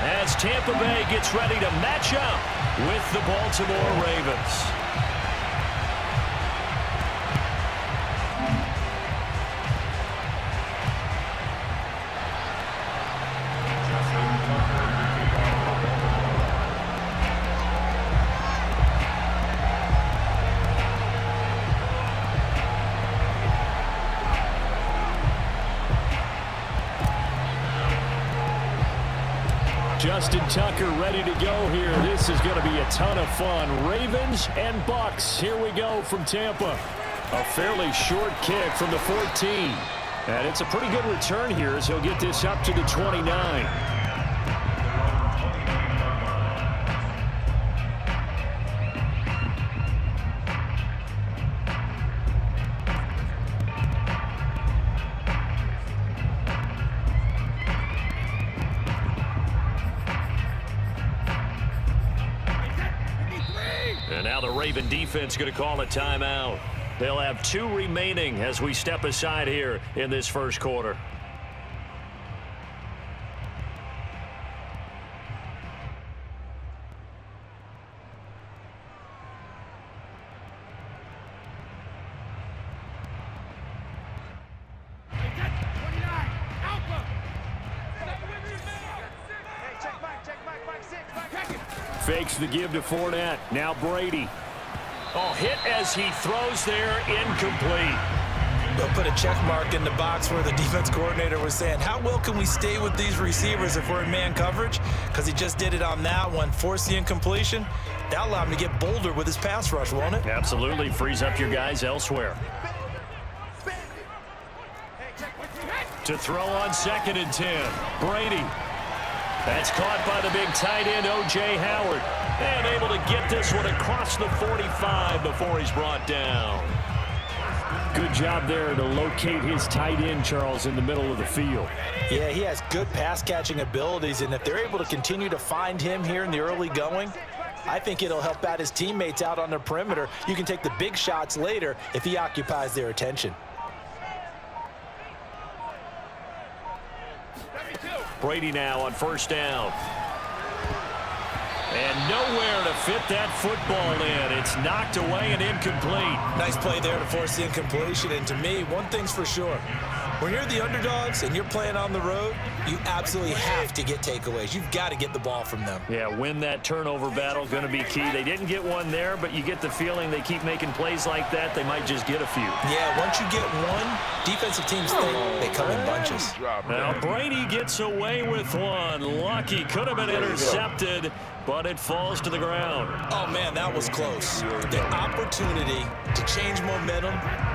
as Tampa Bay gets ready to match up with the Baltimore Ravens. Justin Tucker ready to go here. This is going to be a ton of fun. Ravens and Bucks. Here we go from Tampa. A fairly short kick from the 14. And it's a pretty good return here as he'll get this up to the 29. And now the Raven defense going to call a timeout. They'll have 2 remaining as we step aside here in this first quarter. Fakes the give to Fournette. Now Brady. Oh, hit as he throws there, incomplete. They'll put a check mark in the box where the defense coordinator was saying, how well can we stay with these receivers if we're in man coverage? Because he just did it on that one, forced the incompletion. That'll allow him to get bolder with his pass rush, won't it? Absolutely. Frees up your guys elsewhere. To throw on 2nd and 10. Brady. That's caught by the big tight end, O.J. Howard. And able to get this one across the 45 before he's brought down. Good job there to locate his tight end, Charles, in the middle of the field. Yeah, he has good pass-catching abilities, and if they're able to continue to find him here in the early going, I think it'll help out his teammates out on the perimeter. You can take the big shots later if he occupies their attention. Brady now on 1st down. And nowhere to fit that football in. It's knocked away and incomplete. Nice play there to force the incompletion. And to me, one thing's for sure. When you're the underdogs and you're playing on the road, you absolutely have to get takeaways. You've got to get the ball from them. Yeah, win that turnover battle, going to be key. They didn't get one there, but you get the feeling they keep making plays like that, they might just get a few. Yeah, once you get one, defensive teams think they come in bunches. Now Brady gets away with one. Lucky, could have been intercepted, but it falls to the ground. Oh, man, that was close. The opportunity to change momentum,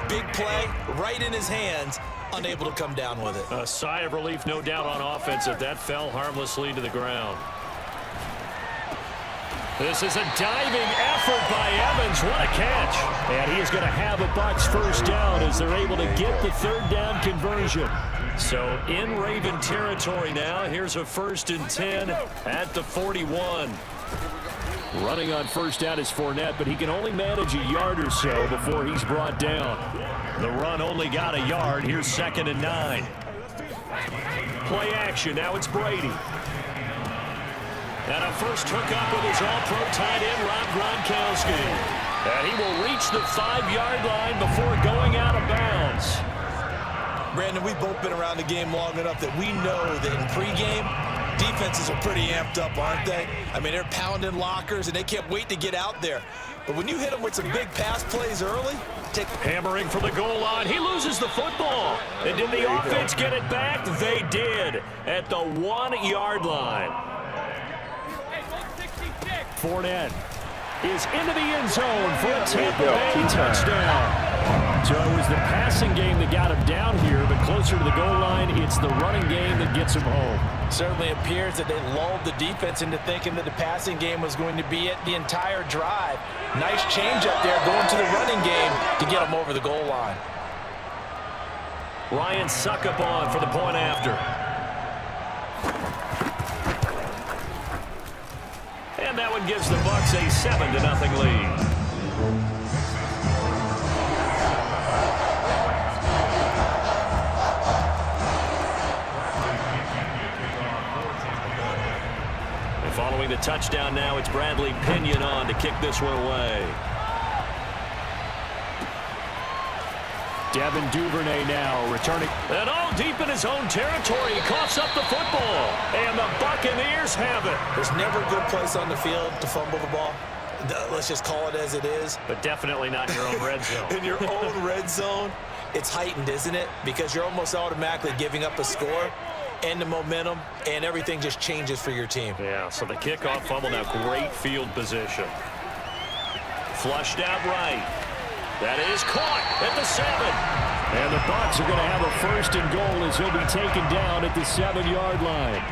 big play, right in his hands, unable to come down with it. A sigh of relief, no doubt, on offense if that fell harmlessly to the ground. This is a diving effort by Evans. What a catch. And he is going to have a Bucs first down as they're able to get the 3rd down conversion. So in Raven territory now. Here's a 1st and 10 at the 41. Running on 1st down is Fournette, but he can only manage a yard or so before he's brought down. The run only got a yard. Here's 2nd and 9. Play action. Now it's Brady. And a first hookup with his all-pro tight end, Rob Gronkowski. And he will reach the 5-yard line before going out of bounds. Brandon, we've both been around the game long enough that we know that in pregame, defenses are pretty amped up, aren't they? I mean, they're pounding lockers, and they can't wait to get out there. But when you hit them with some big pass plays early, hammering for the goal line. He loses the football. And did the offense get it back? They did at the 1-yard line. Fournette is into the end zone for a Tampa Bay touchdown. So it was the passing game that got him down here, but closer to the goal line, it's the running game that gets him home. Certainly appears that they lulled the defense into thinking that the passing game was going to be it the entire drive. Nice change up there going to the running game to get him over the goal line. Ryan Suckup on for the point after. And that one gives the Bucs a 7-0 lead. Following the touchdown now, it's Bradley Pinion on to kick this one away. Devin Duvernay now returning. And all deep in his own territory. He coughs up the football. And the Buccaneers have it. There's never a good place on the field to fumble the ball. Let's just call it as it is. But definitely not in your own red zone. In your own red zone, it's heightened, isn't it? Because you're almost automatically giving up a score and the momentum, and everything just changes for your team. Yeah, so the kickoff fumble now, great field position. Flushed out right. That is caught at the 7. And the Bucs are going to have a 1st and goal as he'll be taken down at the 7-yard line.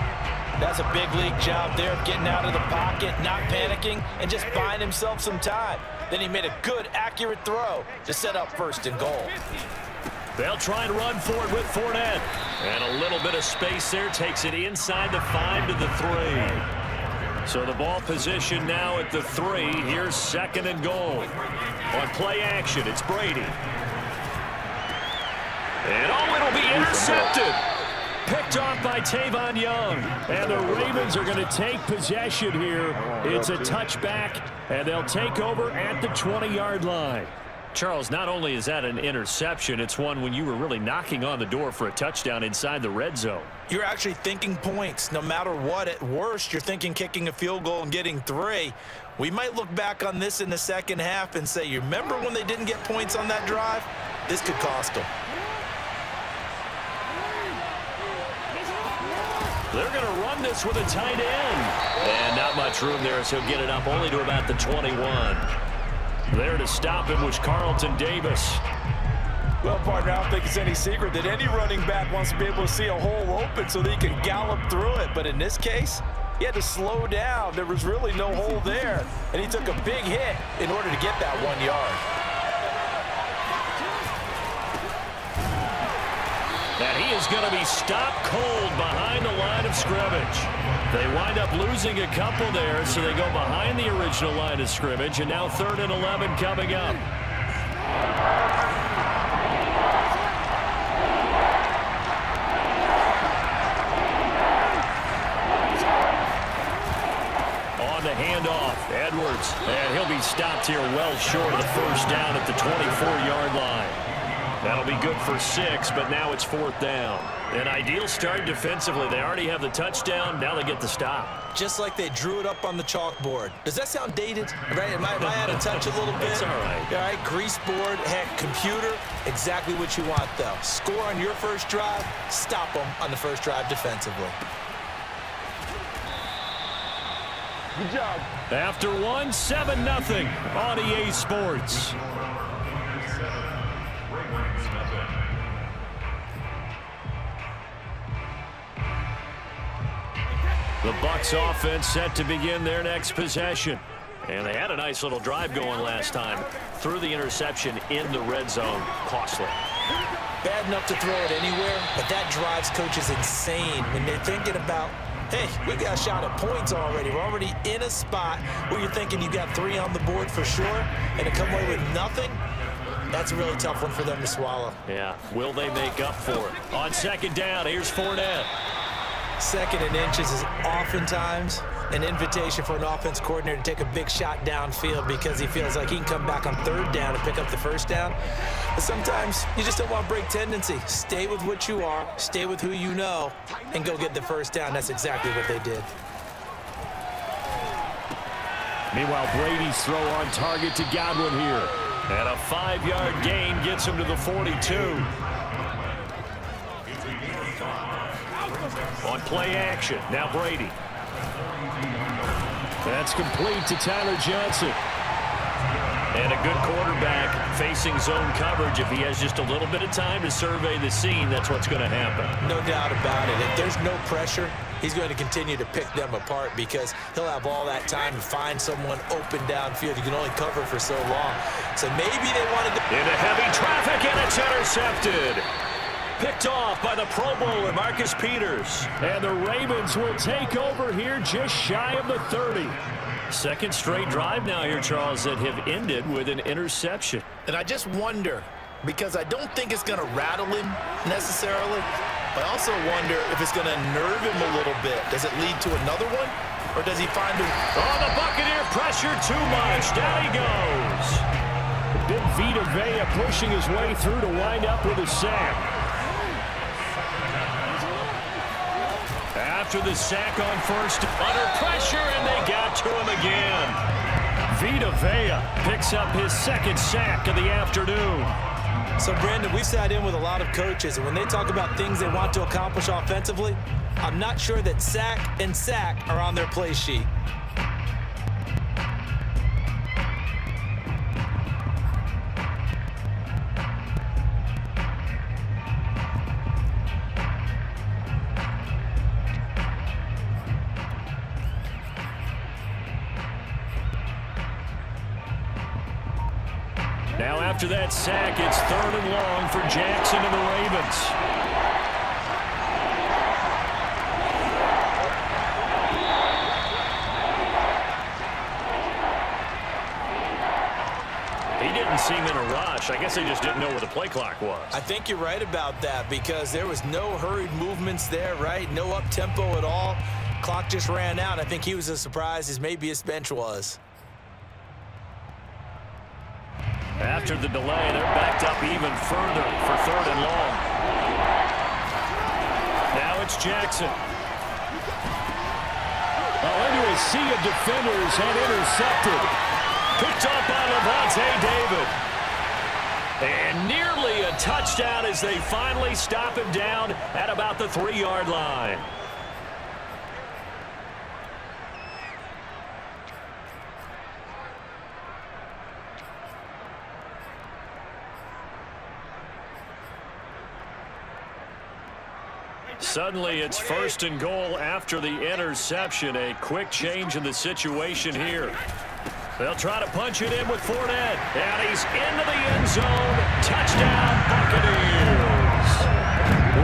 That's a big league job there of getting out of the pocket, not panicking, and just buying himself some time. Then he made a good, accurate throw to set up 1st and goal. They'll try and run for it with Fournette. And a little bit of space there takes it inside the 5 to the 3. So the ball position now at the 3. Here's 2nd and goal. On play action, it's Brady. And it'll be intercepted. Picked off by Tavon Young. And the Ravens are going to take possession here. It's a touchback, and they'll take over at the 20-yard line. Charles, not only is that an interception, it's one when you were really knocking on the door for a touchdown inside the red zone. You're actually thinking points. No matter what, at worst, you're thinking kicking a field goal and getting 3. We might look back on this in the second half and say, you remember when they didn't get points on that drive? This could cost them. They're going to run this with a tight end. And not much room there as he'll get it up only to about the 21. There to stop him was Carlton Davis. Well, partner, I don't think it's any secret that any running back wants to be able to see a hole open so that he can gallop through it. But in this case, he had to slow down. There was really no hole there, and he took a big hit in order to get that 1 yard. And he is going to be stopped cold behind the line of scrimmage. They wind up losing a couple there, so they go behind the original line of scrimmage, and now 3rd and 11 coming up. On the handoff, Edwards, and he'll be stopped here well short of the 1st down at the 24-yard line. That'll be good for 6, but now it's 4th down. An ideal start defensively. They already have the touchdown. Now they get the stop. Just like they drew it up on the chalkboard. Does that sound dated? Right? Am I out of touch a little bit? It's all right. All right, grease board, heck, computer, exactly what you want, though. Score on your first drive, stop them on the first drive defensively. Good job. After 1, 7-0 on EA Sports. The Bucs offense set to begin their next possession. And they had a nice little drive going last time. Threw the interception in the red zone. Costly. Bad enough to throw it anywhere, but that drives coaches insane when they're thinking about, hey, we got a shot at points already. We're already in a spot where you're thinking you got 3 on the board for sure, and to come away with nothing, that's a really tough one for them to swallow. Yeah, will they make up for it? On 2nd down, here's Fournette. 2nd and inches is oftentimes an invitation for an offense coordinator to take a big shot downfield because he feels like he can come back on 3rd down and pick up the 1st down. But sometimes you just don't want to break tendency. Stay with what you are, stay with who you know, and go get the 1st down. That's exactly what they did. Meanwhile, Brady's throw on target to Godwin here. And a 5-yard gain gets him to the 42. On play action, now Brady. That's complete to Tyler Johnson. And a good quarterback facing zone coverage. If he has just a little bit of time to survey the scene, that's what's going to happen. No doubt about it. If there's no pressure, he's going to continue to pick them apart because he'll have all that time to find someone open downfield. You can only cover for so long. So maybe they wanted to... Into heavy traffic, and it's intercepted. Picked off by the Pro Bowler, Marcus Peters. And the Ravens will take over here just shy of the 30. 2nd straight drive now here, Charles, that have ended with an interception. And I just wonder, because I don't think it's going to rattle him necessarily, but I also wonder if it's going to nerve him a little bit. Does it lead to another one? or does he find a... Oh, the Buccaneer pressure too much. Down he goes. Big Vita Vea pushing his way through to wind up with a sack. After the sack on first, under pressure, and they got to him again. Vita Vea picks up his second sack of the afternoon. So, Brandon, we sat in with a lot of coaches, and when they talk about things they want to accomplish offensively, I'm not sure that sack and sack are on their play sheet. Now after that sack, it's 3rd and long for Jackson and the Ravens. He didn't seem in a rush. I guess they just didn't know where the play clock was. I think you're right about that because there was no hurried movements there, right? No up-tempo at all. Clock just ran out. I think he was as surprised as maybe his bench was. After the delay, they're backed up even further for 3rd and long. Now it's Jackson. Into a sea of defenders and intercepted. Picked up by Levante David. And nearly a touchdown as they finally stop him down at about the 3-yard line. Suddenly, it's 1st and goal after the interception. A quick change in the situation here. They'll try to punch it in with Fournette. And he's into the end zone. Touchdown, Buccaneers.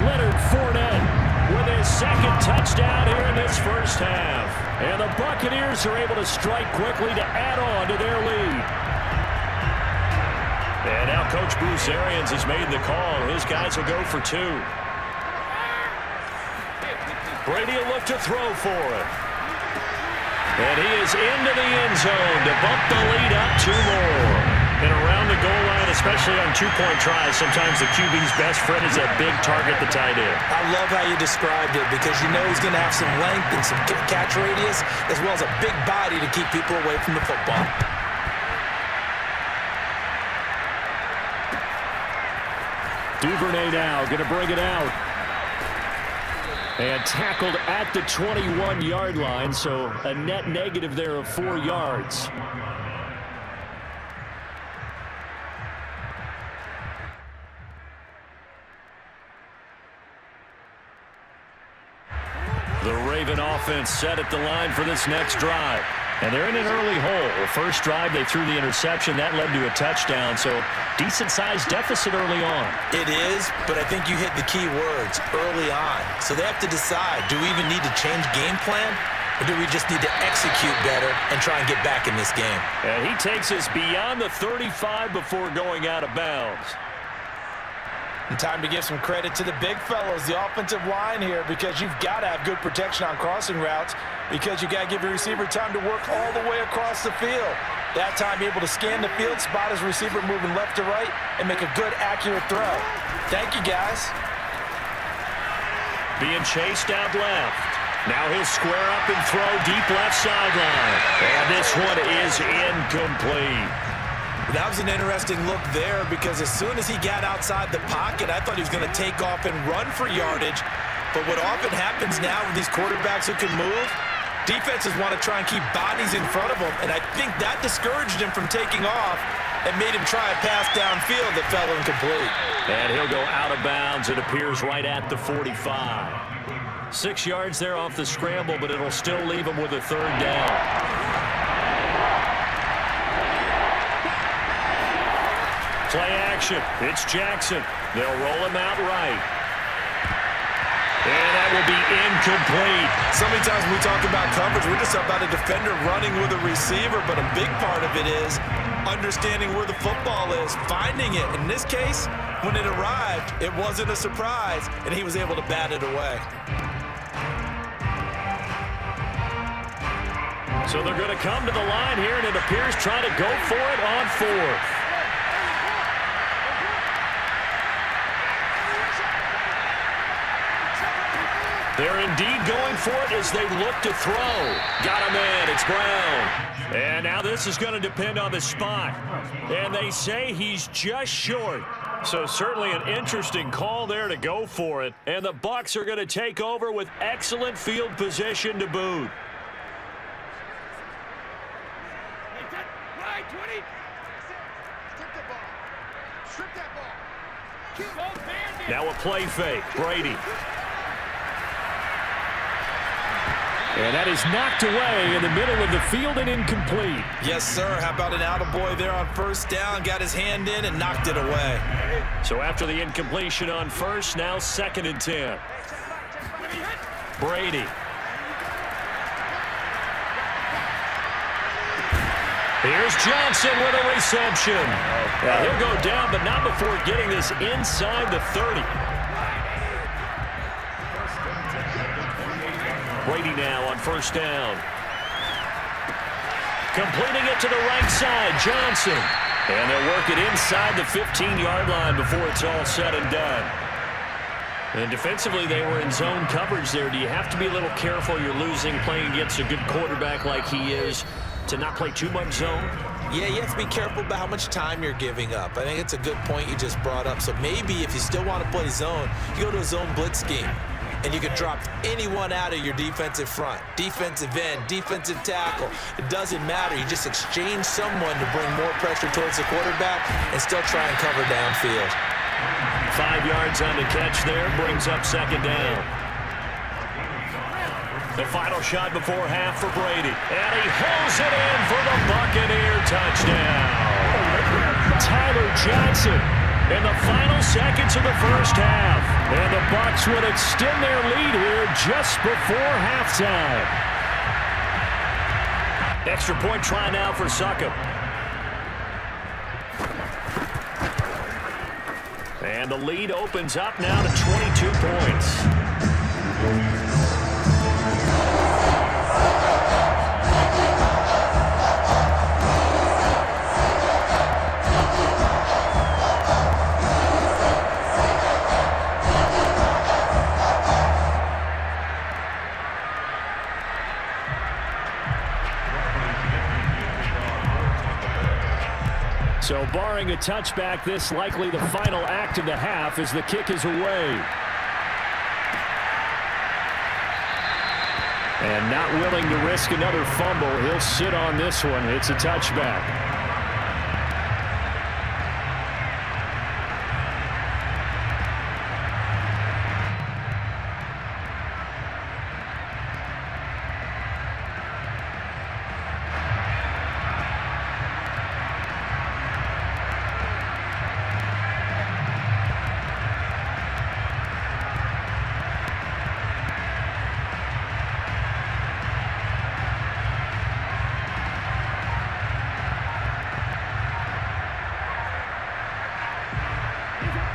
Leonard Fournette with his 2nd touchdown here in this first half. And the Buccaneers are able to strike quickly to add on to their lead. And now Coach Bruce Arians has made the call. His guys will go for 2. Brady will look to throw for it. And he is into the end zone to bump the lead up 2 more. And around the goal line, especially on 2-point tries, sometimes the QB's best friend is that big target, the tight end. I love how you described it because you know he's going to have some length and some catch radius as well as a big body to keep people away from the football. Duvernay now going to bring it out. And tackled at the 21-yard line, so a net negative there of 4 yards. The Raven offense set at the line for this next drive. And they're in an early hole. First drive, they threw the interception. That led to a touchdown, so decent-sized deficit early on. It is, but I think you hit the key words, early on. So they have to decide, do we even need to change game plan, or do we just need to execute better and try and get back in this game? And he takes us beyond the 35 before going out of bounds. And time to give some credit to the big fellows, the offensive line here, because you've got to have good protection on crossing routes because you got to give your receiver time to work all the way across the field. That time able to scan the field, spot his receiver moving left to right, and make a good, accurate throw. Thank you, guys. Being chased out left. Now he'll square up and throw deep left sideline. And this one is incomplete. That was an interesting look there because as soon as he got outside the pocket, I thought he was going to take off and run for yardage. But what often happens now with these quarterbacks who can move, defenses want to try and keep bodies in front of him, and I think that discouraged him from taking off and made him try a pass downfield that fell incomplete. And he'll go out of bounds. It appears right at the 45. 6 yards there off the scramble, but it'll still leave him with a 3rd down. Play action. It's Jackson. They'll roll him out right. And that will be incomplete. So many times when we talk about coverage, we're just about a defender running with a receiver, but a big part of it is understanding where the football is, finding it. In this case, when it arrived, it wasn't a surprise, and he was able to bat it away. So they're going to come to the line here, and it appears trying to go for it on fourth. They're indeed going for it as they look to throw. Got him in. It's Brown. And now this is going to depend on the spot. And they say he's just short. So certainly an interesting call there to go for it. And the Bucs are going to take over with excellent field position to boot. Now a play fake. Brady. And that is knocked away in the middle of the field and incomplete. Yes, sir. How about an attaboy there on first down? Got his hand in and knocked it away. So after the incompletion on first, now 2nd and 10. Brady. Here's Johnson with a reception. Now he'll go down, but not before getting this inside the 30. Brady now on first down. Completing it to the right side, Johnson. And they'll work it inside the 15-yard line before it's all said and done. And defensively, they were in zone coverage there. Do you have to be a little careful? You're losing, playing against a good quarterback like he is, to not play too much zone? Yeah, you have to be careful about how much time you're giving up. I think it's a good point you just brought up. So maybe if you still want to play zone, you go to a zone blitz scheme. And you can drop anyone out of your defensive front, defensive end, defensive tackle. It doesn't matter. You just exchange someone to bring more pressure towards the quarterback and still try and cover downfield. 5 yards on the catch there, brings up 2nd down. The final shot before half for Brady. And he hauls it in for the Buccaneer touchdown. Tyler Johnson in the final seconds of the first half. And the Bucs would extend their lead here just before halftime. Extra point try now for Succop. And the lead opens up now to 22 points. So barring a touchback, this likely the final act of the half as the kick is away. And not willing to risk another fumble, he'll sit on this one. It's a touchback.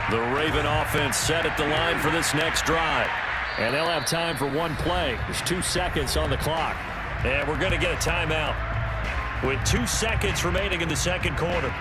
The Raven offense set at the line for this next drive. And they'll have time for one play. There's 2 seconds on the clock. And we're going to get a timeout with 2 seconds remaining in the second quarter.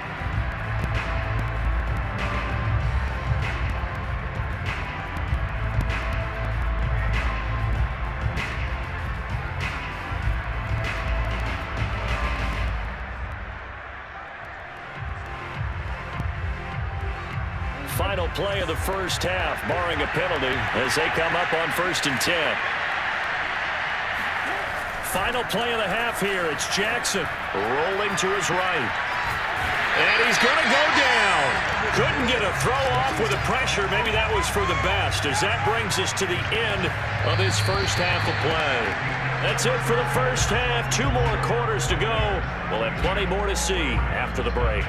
Final play of the first half, barring a penalty, as they come up on 1st and 10. Final play of the half here. It's Jackson rolling to his right. And he's going to go down. Couldn't get a throw off with the pressure. Maybe that was for the best, as that brings us to the end of this first half of play. That's it for the first half. 2 more quarters to go. We'll have plenty more to see after the break.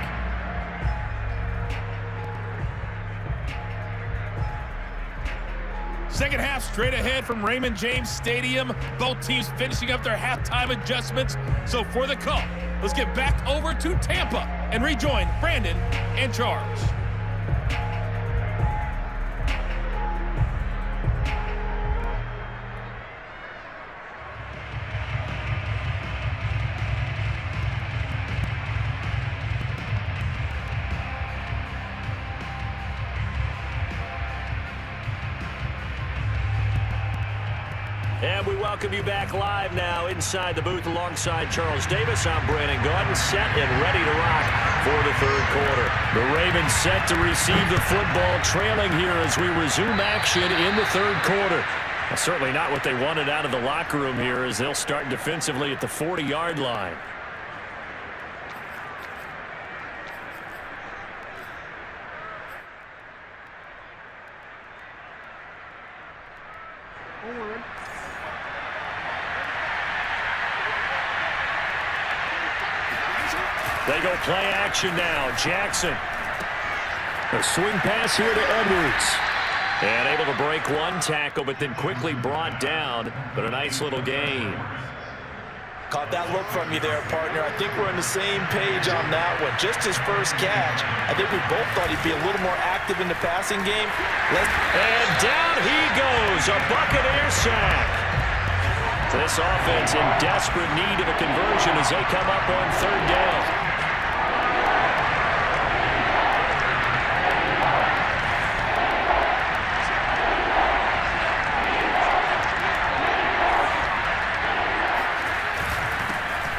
Second half straight ahead from Raymond James Stadium. Both teams finishing up their halftime adjustments. So for the call, let's get back over to Tampa and rejoin Brandon and Charles. welcome you back live now inside the booth alongside Charles Davis. I'm Brandon Gaudin, set and ready to rock for the third quarter. The Ravens set to receive the football, trailing here as we resume action in the third quarter. Well, certainly not what they wanted out of the locker room here as they'll start defensively at the 40-yard line. They go play action now. Jackson. A swing pass here to Edwards. And able to break one tackle, but then quickly brought down. But a nice little gain. Caught that look from you there, partner. I think we're on the same page on that one. Just his first catch. I think we both thought he'd be a little more active in the passing game. And down he goes. A Buccaneer sack. This offense in desperate need of a conversion as they come up on third down.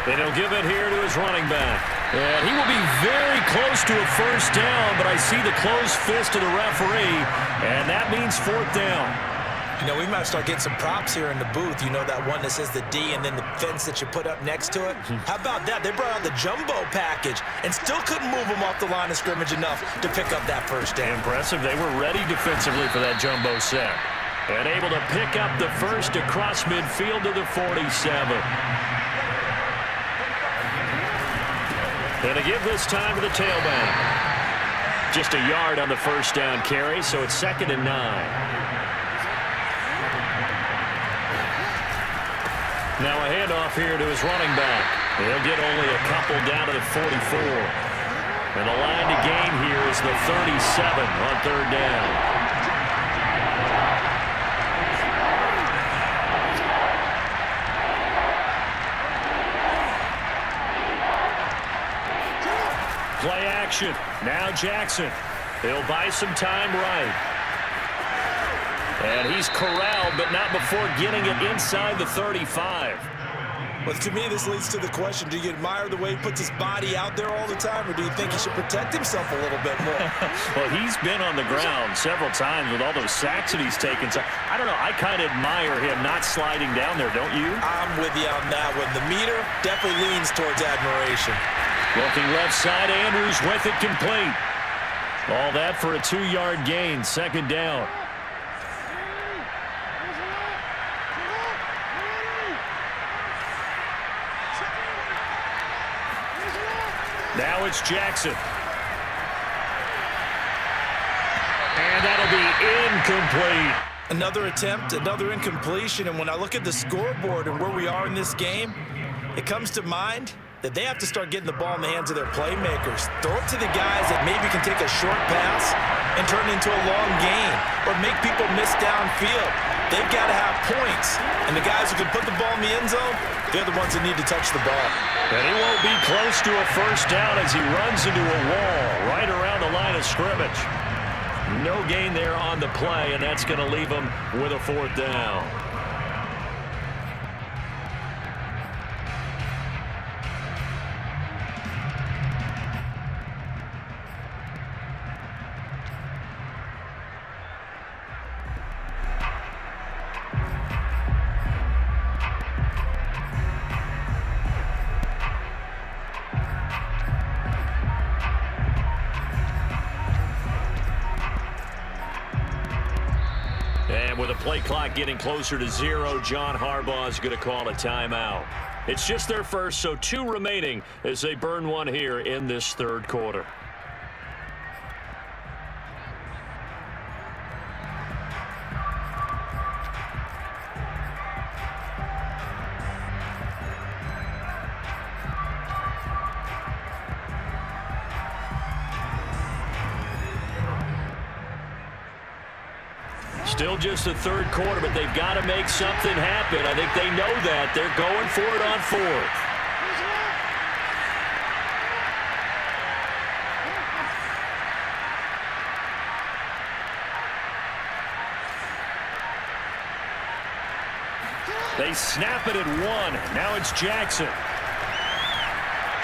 And he'll give it here to his running back. And he will be very close to a first down, but I see the closed fist of the referee, and that means fourth down. You know, we might start getting some props here in the booth. You know, that one that says the D and then the fence that you put up next to it? How about that? They brought out the jumbo package and still couldn't move them off the line of scrimmage enough to pick up that first down. Impressive. They were ready defensively for that jumbo set. And able to pick up the first across midfield to the 47. And to give this time to the tailback. Just a yard on the first down carry, so it's 2nd and 9. Now a handoff here to his running back. He'll get only a couple down to the 44. And the line to gain here is the 37 on third down. Play action. Now Jackson. He'll buy some time right. And he's corralled, but not before getting it inside the 35. Well, to me, this leads to the question, do you admire the way he puts his body out there all the time, or do you think he should protect himself a little bit more? Well, he's been on the ground several times with all those sacks that he's taken. So, I don't know. I kind of admire him not sliding down there, don't you? I'm with you on that one. The meter definitely leans towards admiration. Looking left side, Andrews with it complete. All that for a 2-yard gain, 2nd down. Now it's Jackson. And that'll be incomplete. Another attempt, another incompletion, and when I look at the scoreboard and where we are in this game, it comes to mind that they have to start getting the ball in the hands of their playmakers. Throw it to the guys that maybe can take a short pass and turn it into a long gain or make people miss downfield. They've got to have points, and the guys who can put the ball in the end zone, they're the ones that need to touch the ball. And he won't be close to a first down as he runs into a wall right around the line of scrimmage. No gain there on the play, and that's going to leave him with a 4th down. And with the play clock getting closer to 0, John Harbaugh is going to call a timeout. It's just their first, so 2 remaining as they burn one here in this third quarter. Still just the third quarter, but they've got to make something happen. I think they know that. They're going for it on 4th. They snap it at 1. Now it's Jackson.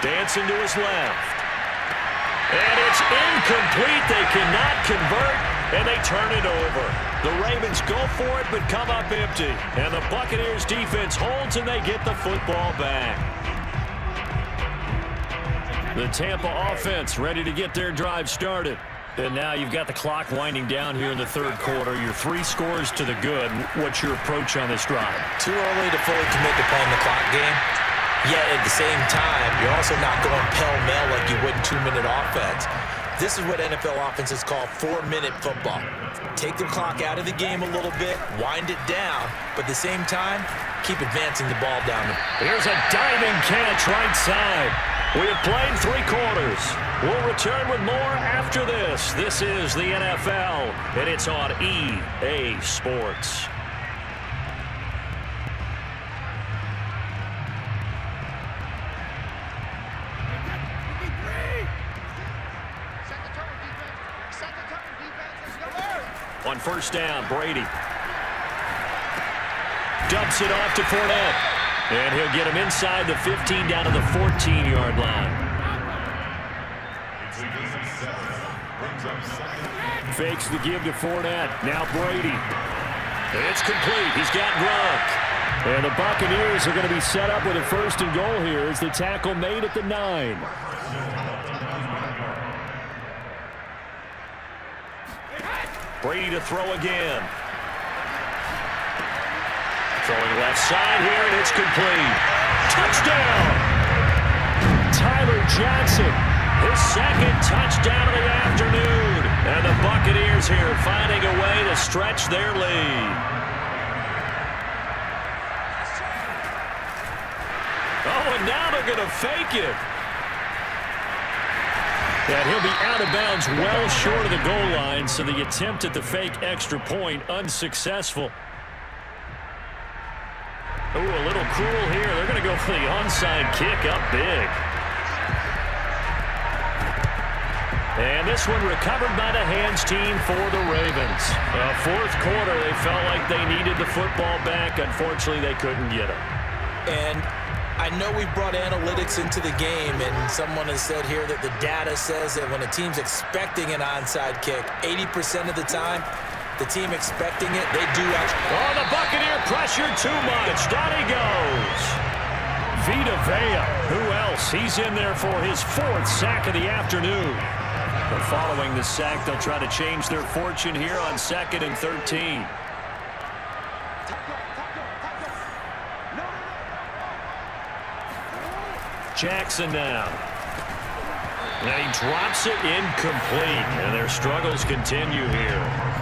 Dancing to his left. And it's incomplete. They cannot convert, and they turn it over. The Ravens go for it, but come up empty. And the Buccaneers defense holds, and they get the football back. The Tampa offense ready to get their drive started. And now you've got the clock winding down here in the third quarter. You're 3 scores to the good. What's your approach on this drive? Too early to fully commit to playing the clock game. Yet at the same time, you're also not going pell-mell like you would in 2-minute offense. This is what NFL offenses call 4-minute football. Take the clock out of the game a little bit, wind it down, but at the same time, keep advancing the ball down. Here's a diving catch right side. We have played 3 quarters. We'll return with more after this. This is the NFL, and it's on EA Sports. On first down, Brady dumps it off to Fournette. And he'll get him inside the 15 down to the 14-yard line. Fakes the give to Fournette. Now Brady. It's complete. He's got Gronk. And the Buccaneers are going to be set up with a 1st and goal here as the tackle made at the 9. Brady to throw again. Throwing left side here, and it's complete. Touchdown! Tyler Johnson, his 2nd touchdown of the afternoon. And the Buccaneers here finding a way to stretch their lead. Oh, and now they're going to fake it. And he'll be out of bounds well short of the goal line, so the attempt at the fake extra point unsuccessful. Ooh, a little cruel here. They're going to go for the onside kick up big. And this one recovered by the hands team for the Ravens. 4th quarter, they felt like they needed the football back. Unfortunately, they couldn't get it. And I know we've brought analytics into the game, and someone has said here that the data says that when a team's expecting an onside kick, 80% of the time, the team expecting it, they do actually. Oh, the Buccaneer pressure too much. Down he goes. Vita Vea. Who else? He's in there for his 4th sack of the afternoon. But following the sack, they'll try to change their fortune here on 2nd and 13. Jackson now. And he drops it incomplete. And their struggles continue here.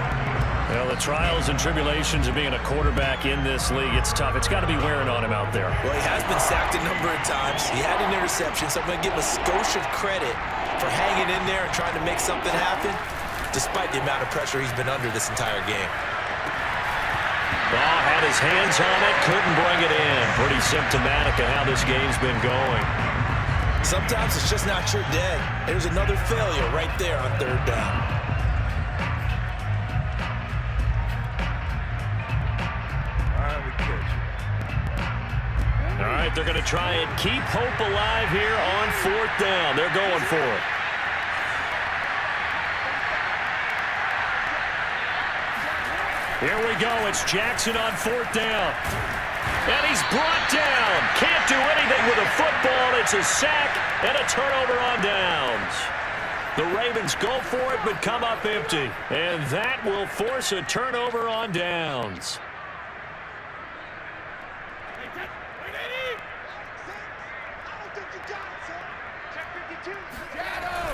Well, the trials and tribulations of being a quarterback in this league, it's tough. It's got to be wearing on him out there. Well, he has been sacked a number of times. He had an interception, so I'm going to give him a skosh of credit for hanging in there and trying to make something happen, despite the amount of pressure he's been under this entire game. Ball had his hands on it, couldn't bring it in. Pretty symptomatic of how this game's been going. Sometimes it's just not your day. There's another failure right there on 3rd down. All right, they're going to try and keep hope alive here on 4th down. They're going for it. Here we go. It's Jackson on 4th down. And he's brought down. Can't do anything with a football. It's a sack and a turnover on downs. The Ravens go for it but come up empty. And that will force a turnover on downs.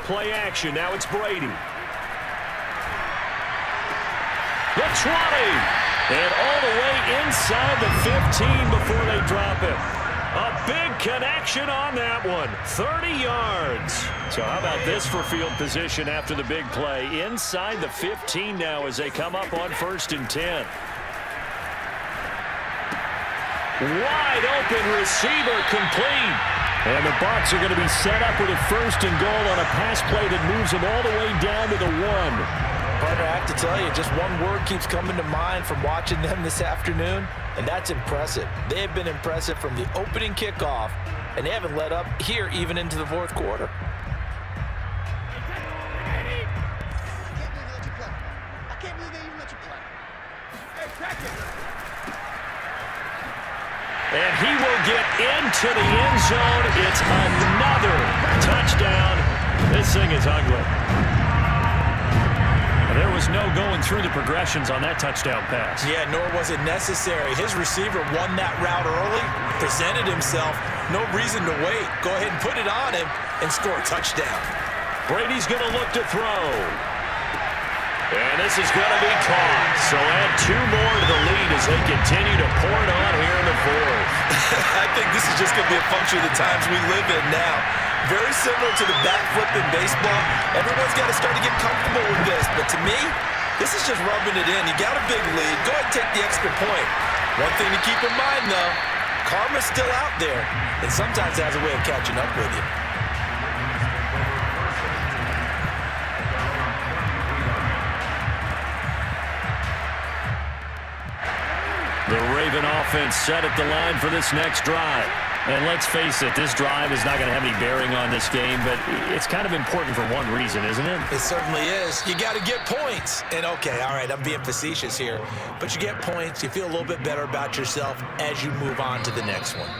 Play action. Now it's Brady. The 20. And all the way inside the 15 before they drop it. A big connection on that one. 30 yards. So how about this for field position after the big play? Inside the 15 now as they come up on 1st and 10. Wide open receiver complete. And the Bucs are going to be set up with a 1st and goal on a pass play that moves them all the way down to the 1. Partner, I have to tell you, just one word keeps coming to mind from watching them this afternoon, and that's impressive. They have been impressive from the opening kickoff, and they haven't let up here even into the fourth quarter. And he will get into the end zone. It's another touchdown. This thing is ugly. There was no going through the progressions on that touchdown pass. Yeah, nor was it necessary. His receiver won that route early, presented himself. No reason to wait. Go ahead and put it on him and score a touchdown. Brady's going to look to throw. And this is going to be caught. So add 2 more to the lead as they continue to pour it on here in the fourth. I think this is just going to be a function of the times we live in now. Very similar to the bat flip in baseball. Everyone's got to start to get comfortable with this. But to me, this is just rubbing it in. You got a big lead. Go ahead and take the extra point. One thing to keep in mind, though, karma's still out there. And sometimes it has a way of catching up with you. The Raven offense set at the line for this next drive. And let's face it, this drive is not going to have any bearing on this game, but it's kind of important for one reason, isn't it? It certainly is. You got to get points. And okay, all right, I'm being facetious here, but you get points, you feel a little bit better about yourself as you move on to the next one.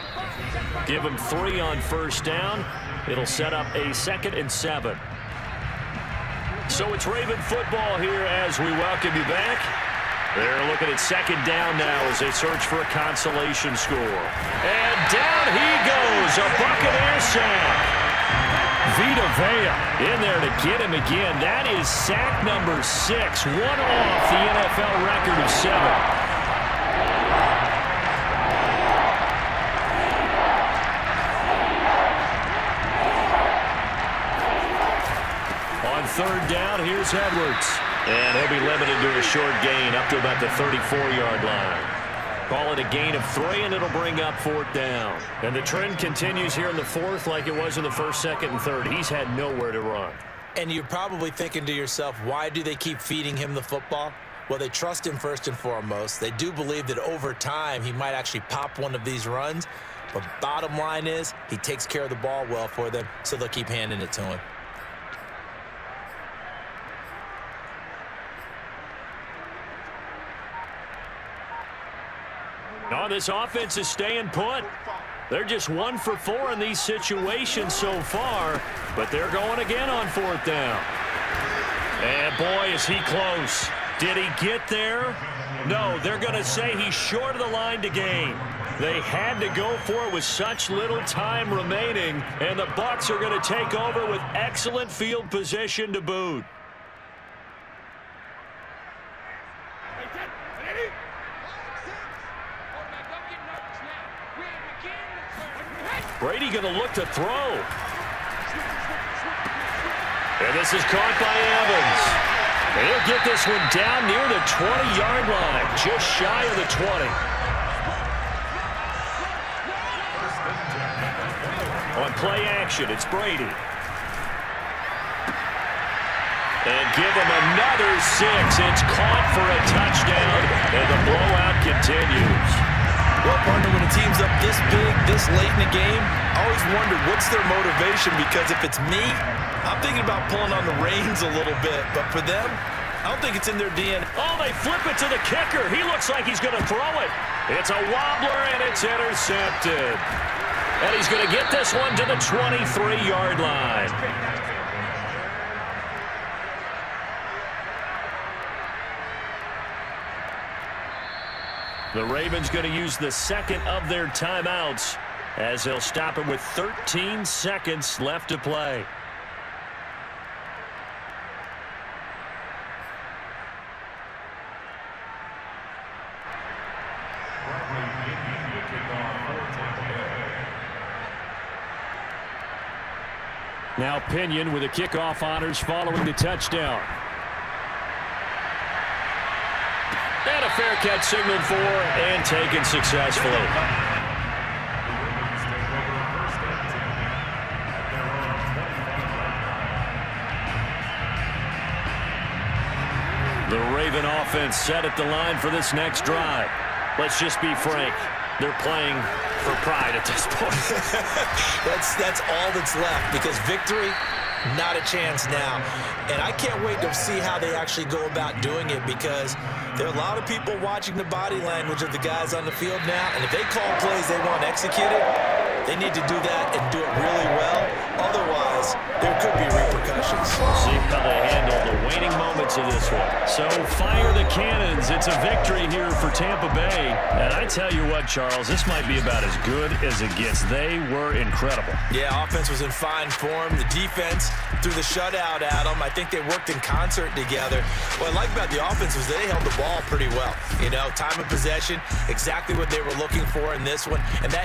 Give them 3 on first down. It'll set up a 2nd and 7. So it's Raven football here as we welcome you back. They're looking at 2nd down now as they search for a consolation score. And down he goes, a Buccaneer sack. Vita Vea in there to get him again. That is sack number 6, one off the NFL record of 7. On 3rd down, here's Edwards. And he'll be limited to a short gain up to about the 34-yard line. Call it a gain of 3, and it'll bring up 4th down. And the trend continues here in the 4th like it was in the 1st, 2nd, and 3rd. He's had nowhere to run. And you're probably thinking to yourself, why do they keep feeding him the football? Well, they trust him first and foremost. They do believe that over time he might actually pop one of these runs. But bottom line is he takes care of the ball well for them, so they'll keep handing it to him. Oh, this offense is staying put. They're just 1 for 4 in these situations so far, but they're going again on 4th down. And boy, is he close. Did he get there? No, they're going to say he's short of the line to gain. They had to go for it with such little time remaining, and the Bucs are going to take over with excellent field position to boot. Brady going to look to throw. And this is caught by Evans. And he'll get this one down near the 20-yard line, just shy of the 20. On play action, it's Brady. And give him another 6. It's caught for a touchdown, and the blowout continues. Well, partner, when a team's up this big, this late in the game, I always wondered what's their motivation, because if it's me, I'm thinking about pulling on the reins a little bit. But for them, I don't think it's in their DNA. Oh, they flip it to the kicker. He looks like he's going to throw it. It's a wobbler, and it's intercepted. And he's going to get this one to the 23-yard line. The Ravens going to use the 2nd of their timeouts as they'll stop it with 13 seconds left to play. Now Pinion with the kickoff honors following the touchdown. And a fair catch signaled for and taken successfully. The Raven offense set at the line for this next drive. Let's just be frank. They're playing for pride at this point. That's all that's left, because victory, not a chance now. And I can't wait to see how they actually go about doing it, because there are a lot of people watching the body language of the guys on the field now, and if they call plays they want executed, they need to do that and do it really well. Otherwise, there could be repercussions. See how they handle the waning moments of this one. So fire the cannons. It's a victory here for Tampa Bay. And I tell you what, Charles, this might be about as good as it gets. They were incredible. Yeah, offense was in fine form. The defense threw the shutout at them. I think they worked in concert together. What I like about the offense was they held the ball pretty well. You know, time of possession, exactly what they were looking for in this one. And that